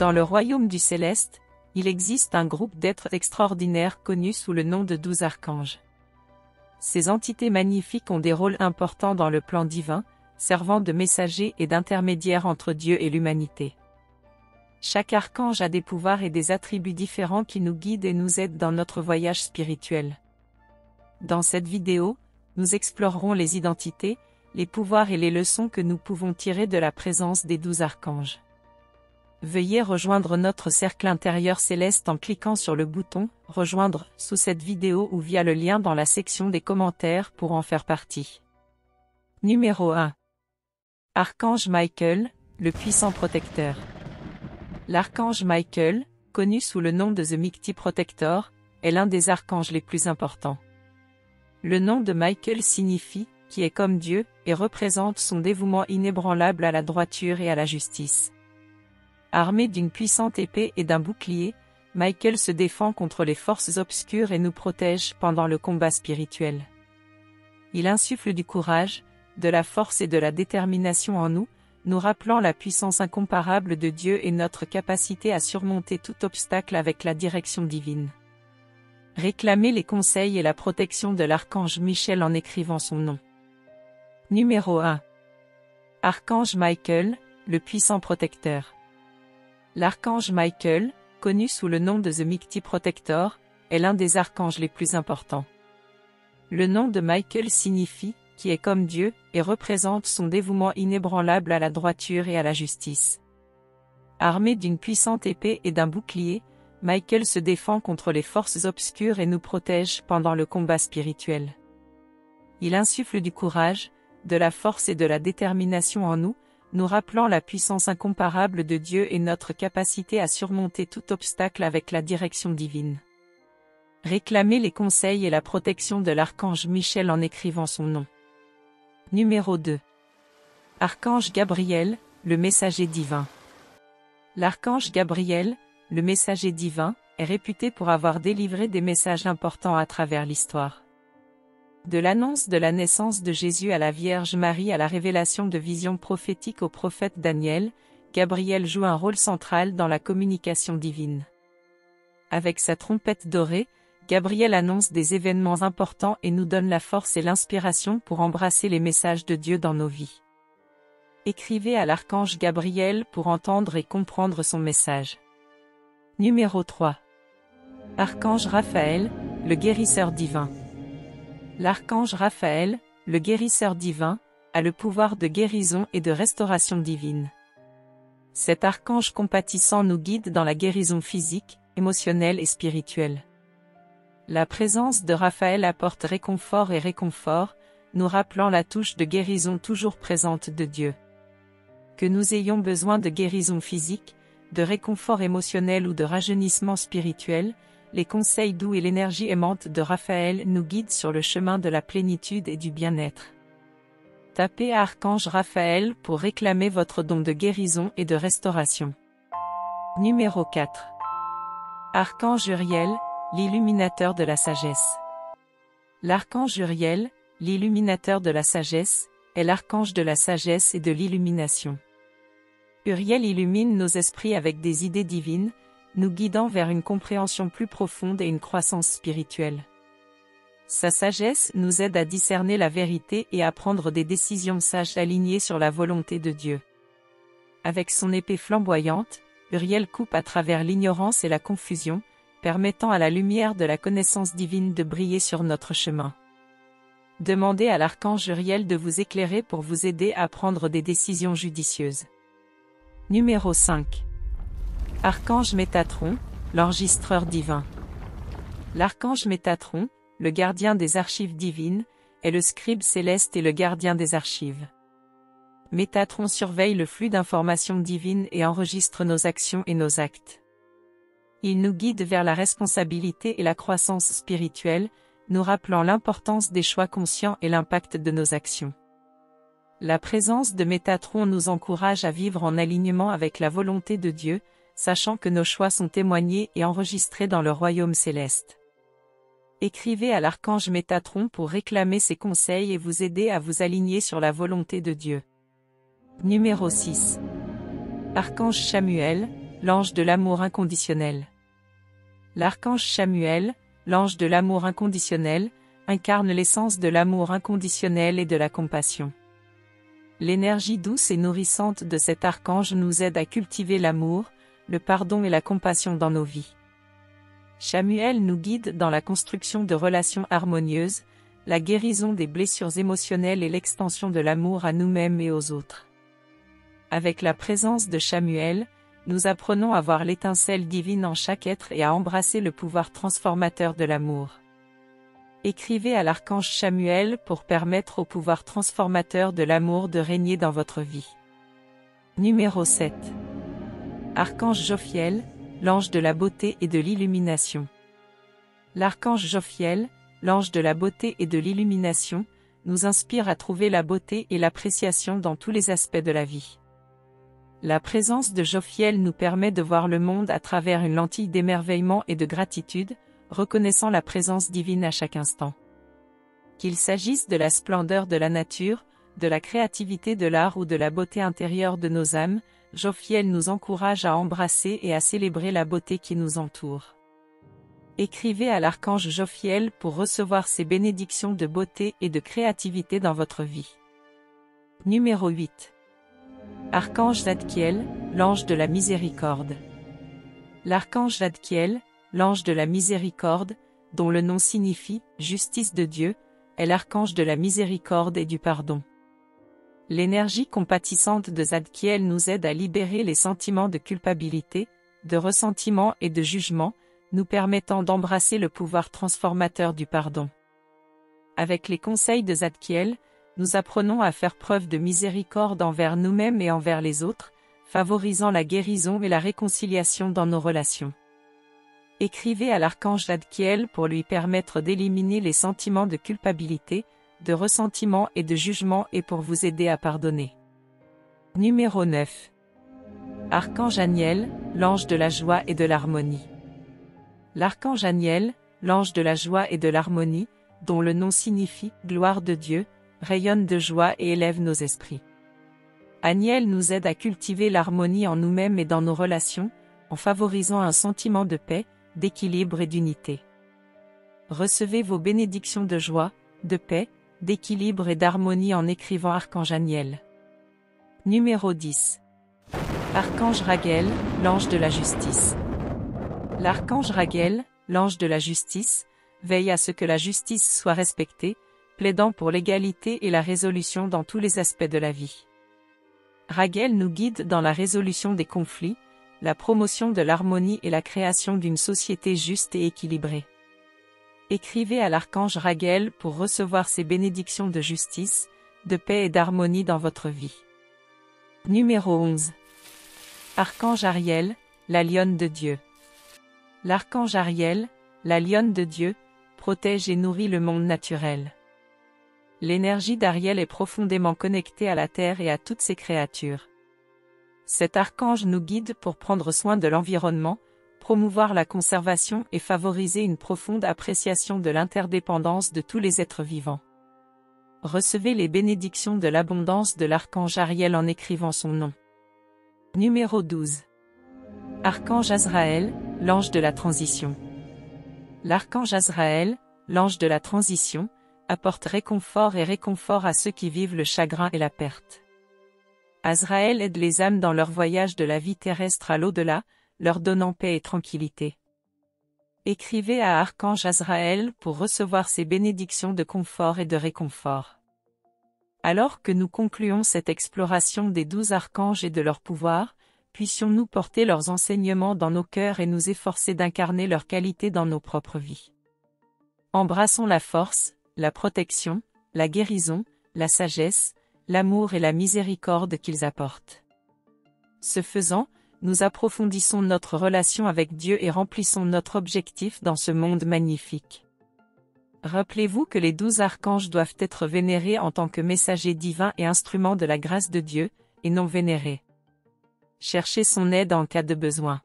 Dans le royaume du céleste, il existe un groupe d'êtres extraordinaires connus sous le nom de 12 archanges. Ces entités magnifiques ont des rôles importants dans le plan divin, servant de messagers et d'intermédiaires entre Dieu et l'humanité. Chaque archange a des pouvoirs et des attributs différents qui nous guident et nous aident dans notre voyage spirituel. Dans cette vidéo, nous explorerons les identités, les pouvoirs et les leçons que nous pouvons tirer de la présence des 12 archanges. Veuillez rejoindre notre cercle intérieur céleste en cliquant sur le bouton « Rejoindre » sous cette vidéo ou via le lien dans la section des commentaires pour en faire partie. Numéro 1. Archange Michael, le puissant protecteur. L'archange Michael, connu sous le nom de The Mighty Protector, est l'un des archanges les plus importants. Le nom de Michael signifie « qui est comme Dieu » et représente son dévouement inébranlable à la droiture et à la justice. Armé d'une puissante épée et d'un bouclier, Michael se défend contre les forces obscures et nous protège pendant le combat spirituel. Il insuffle du courage, de la force et de la détermination en nous, nous rappelant la puissance incomparable de Dieu et notre capacité à surmonter tout obstacle avec la direction divine. Réclamez les conseils et la protection de l'archange Michel en écrivant son nom. Numéro 1. Archange Michael, le puissant protecteur. L'archange Michael, connu sous le nom de The Mighty Protector, est l'un des archanges les plus importants. Le nom de Michael signifie « qui est comme Dieu » et représente son dévouement inébranlable à la droiture et à la justice. Armé d'une puissante épée et d'un bouclier, Michael se défend contre les forces obscures et nous protège pendant le combat spirituel. Il insuffle du courage, de la force et de la détermination en nous, nous rappelant la puissance incomparable de Dieu et notre capacité à surmonter tout obstacle avec la direction divine. Réclamez les conseils et la protection de l'archange Michel en écrivant son nom. Numéro 2. Archange Gabriel, le messager divin. L'archange Gabriel, le messager divin, est réputé pour avoir délivré des messages importants à travers l'histoire. De l'annonce de la naissance de Jésus à la Vierge Marie à la révélation de visions prophétiques au prophète Daniel, Gabriel joue un rôle central dans la communication divine. Avec sa trompette dorée, Gabriel annonce des événements importants et nous donne la force et l'inspiration pour embrasser les messages de Dieu dans nos vies. Écrivez à l'archange Gabriel pour entendre et comprendre son message. Numéro 3. Archange Raphaël, le guérisseur divin. L'archange Raphaël, le guérisseur divin, a le pouvoir de guérison et de restauration divine. Cet archange compatissant nous guide dans la guérison physique, émotionnelle et spirituelle. La présence de Raphaël apporte réconfort et réconfort, nous rappelant la touche de guérison toujours présente de Dieu. Que nous ayons besoin de guérison physique, de réconfort émotionnel ou de rajeunissement spirituel, les conseils doux et l'énergie aimante de Raphaël nous guident sur le chemin de la plénitude et du bien-être. Tapez Archange Raphaël pour réclamer votre don de guérison et de restauration. Numéro 4. Archange Uriel, l'illuminateur de la sagesse. L'archange Uriel, l'illuminateur de la sagesse, est l'archange de la sagesse et de l'illumination. Uriel illumine nos esprits avec des idées divines, nous guidant vers une compréhension plus profonde et une croissance spirituelle. Sa sagesse nous aide à discerner la vérité et à prendre des décisions sages alignées sur la volonté de Dieu. Avec son épée flamboyante, Uriel coupe à travers l'ignorance et la confusion, permettant à la lumière de la connaissance divine de briller sur notre chemin. Demandez à l'archange Uriel de vous éclairer pour vous aider à prendre des décisions judicieuses. Numéro 5. Archange Métatron, l'enregistreur divin. L'archange Métatron, le gardien des archives divines, est le scribe céleste et le gardien des archives. Métatron surveille le flux d'informations divines et enregistre nos actions et nos actes. Il nous guide vers la responsabilité et la croissance spirituelle, nous rappelant l'importance des choix conscients et l'impact de nos actions. La présence de Métatron nous encourage à vivre en alignement avec la volonté de Dieu, sachant que nos choix sont témoignés et enregistrés dans le royaume céleste. Écrivez à l'archange Métatron pour réclamer ses conseils et vous aider à vous aligner sur la volonté de Dieu. Numéro 6. Archange Chamuel, l'ange de l'amour inconditionnel. L'archange Chamuel, l'ange de l'amour inconditionnel, incarne l'essence de l'amour inconditionnel et de la compassion. L'énergie douce et nourrissante de cet archange nous aide à cultiver l'amour, le pardon et la compassion dans nos vies. Chamuel nous guide dans la construction de relations harmonieuses, la guérison des blessures émotionnelles et l'extension de l'amour à nous-mêmes et aux autres. Avec la présence de Chamuel, nous apprenons à voir l'étincelle divine en chaque être et à embrasser le pouvoir transformateur de l'amour. Écrivez à l'archange Chamuel pour permettre au pouvoir transformateur de l'amour de régner dans votre vie. Numéro 7. Archange Jophiel, l'ange de la beauté et de l'illumination. L'archange Jophiel, l'ange de la beauté et de l'illumination, nous inspire à trouver la beauté et l'appréciation dans tous les aspects de la vie. La présence de Jophiel nous permet de voir le monde à travers une lentille d'émerveillement et de gratitude, reconnaissant la présence divine à chaque instant. Qu'il s'agisse de la splendeur de la nature, de la créativité de l'art ou de la beauté intérieure de nos âmes, Jophiel nous encourage à embrasser et à célébrer la beauté qui nous entoure. Écrivez à l'archange Jophiel pour recevoir ses bénédictions de beauté et de créativité dans votre vie. Numéro 8. Archange Zadkiel, l'ange de la miséricorde. L'archange Zadkiel, l'ange de la miséricorde, dont le nom signifie « justice de Dieu », est l'archange de la miséricorde et du pardon. L'énergie compatissante de Zadkiel nous aide à libérer les sentiments de culpabilité, de ressentiment et de jugement, nous permettant d'embrasser le pouvoir transformateur du pardon. Avec les conseils de Zadkiel, nous apprenons à faire preuve de miséricorde envers nous-mêmes et envers les autres, favorisant la guérison et la réconciliation dans nos relations. Écrivez à l'archange Zadkiel pour lui permettre d'éliminer les sentiments de culpabilité, de ressentiment et de jugement et pour vous aider à pardonner. Numéro 9. Archange Aniel, l'ange de la joie et de l'harmonie. L'archange Aniel, l'ange de la joie et de l'harmonie, dont le nom signifie « gloire de Dieu », rayonne de joie et élève nos esprits. Aniel nous aide à cultiver l'harmonie en nous-mêmes et dans nos relations, en favorisant un sentiment de paix, d'équilibre et d'unité. Recevez vos bénédictions de joie, de paix, d'équilibre et d'harmonie en écrivant Archange Aniel. Numéro 10. Archange Raguel, l'ange de la justice. L'archange Raguel, l'ange de la justice, veille à ce que la justice soit respectée, plaidant pour l'égalité et la résolution dans tous les aspects de la vie. Raguel nous guide dans la résolution des conflits, la promotion de l'harmonie et la création d'une société juste et équilibrée. Écrivez à l'archange Raguel pour recevoir ses bénédictions de justice, de paix et d'harmonie dans votre vie. Numéro 11. Archange Ariel, la lionne de Dieu. L'archange Ariel, la lionne de Dieu, protège et nourrit le monde naturel. L'énergie d'Ariel est profondément connectée à la terre et à toutes ses créatures. Cet archange nous guide pour prendre soin de l'environnement, promouvoir la conservation et favoriser une profonde appréciation de l'interdépendance de tous les êtres vivants. Recevez les bénédictions de l'abondance de l'archange Ariel en écrivant son nom. Numéro 12. Archange Azraël, l'ange de la transition. L'archange Azraël, l'ange de la transition, apporte réconfort à ceux qui vivent le chagrin et la perte. Azraël aide les âmes dans leur voyage de la vie terrestre à l'au-delà, leur donnant paix et tranquillité. Écrivez à Archange Azraël pour recevoir ses bénédictions de confort et de réconfort. Alors que nous concluons cette exploration des 12 archanges et de leurs pouvoirs, puissions-nous porter leurs enseignements dans nos cœurs et nous efforcer d'incarner leurs qualités dans nos propres vies. Embrassons la force, la protection, la guérison, la sagesse, l'amour et la miséricorde qu'ils apportent. Ce faisant, nous approfondissons notre relation avec Dieu et remplissons notre objectif dans ce monde magnifique. Rappelez-vous que les 12 archanges doivent être vénérés en tant que messagers divins et instruments de la grâce de Dieu, et non vénérés. Cherchez son aide en cas de besoin.